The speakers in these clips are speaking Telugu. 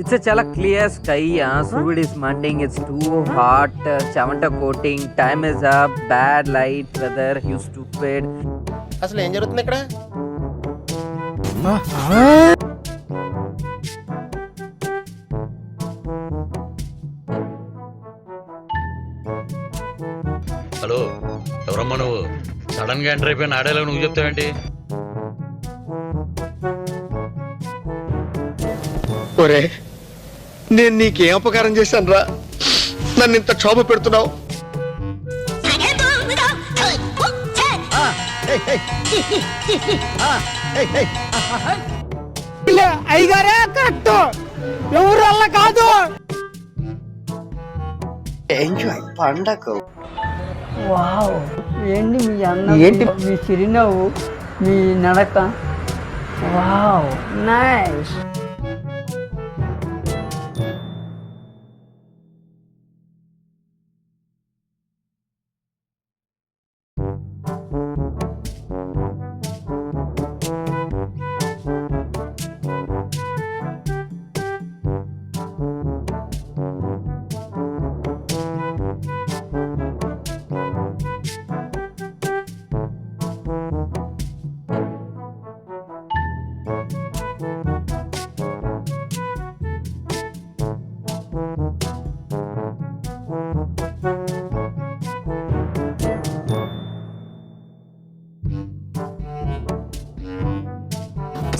It's a chala clear sky. Sud is mending. It's too hot. Chavanta coating. Time is up. Bad light. Weather. You stupid. అసలు ఏం జరుగుతుంది ఇక్కడ? హలో, ఎవరమ్మా నువ్వు? సడన్ గా ఎంటర్ అయిపోయిన ఆడేలా నువ్వు చెప్తావేంటి? ఒరే, నేను నీకేం అపకారం చేశాను రా? నన్ను ఇంత క్షోభ పెడుతున్నావు? అయ్యగారే కరెక్ట్, ఎవరు వల్ల కాదు. ఎంజాయ్ పండగ. వావ్, ఏంటి మీ అన్న, ఏంటి మీ చిరునవ్వు, మీ నడక. Wow, nice.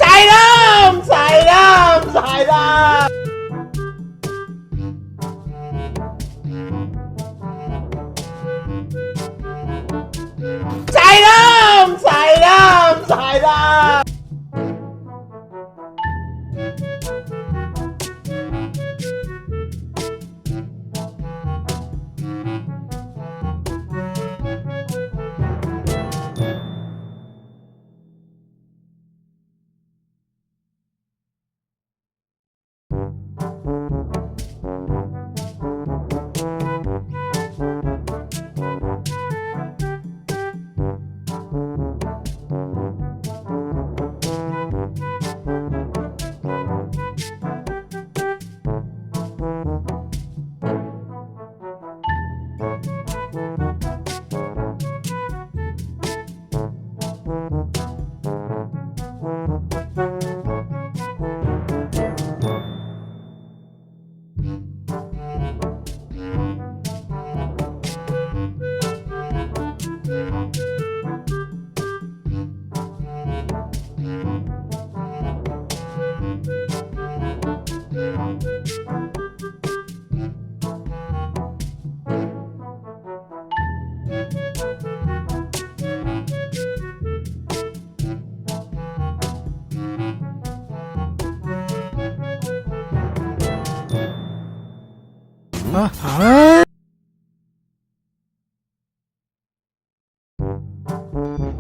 Sairam Sairam Sairam. Sairam Sairam Sairam.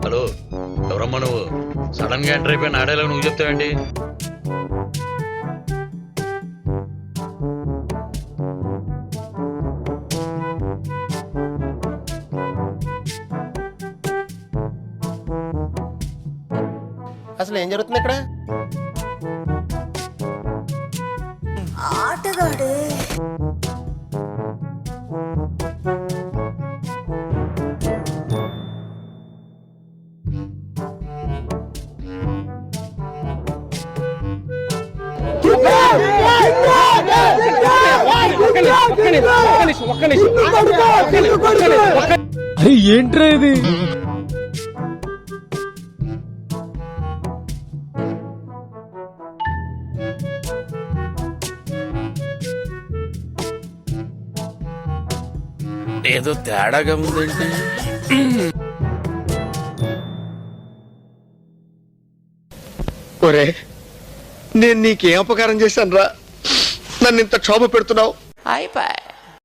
Hello, ఎవరమ్మా నువ్వు? సడన్ గా ఎంటర్ అయిపోయిన ఆడేలా నువ్వు చెప్తావేంటి? అసలు ఏం జరుగుతుంది ఇక్కడ? ఆటగాడే అరే ఏంట్రా ఇది? ఏదో తేడాగా ఉందేంటి? ఒరే, నేను నీకేం అపకారం చేశాను రా? నన్ను ఇంత క్షోభ పెడుతున్నావు? అయిపోయి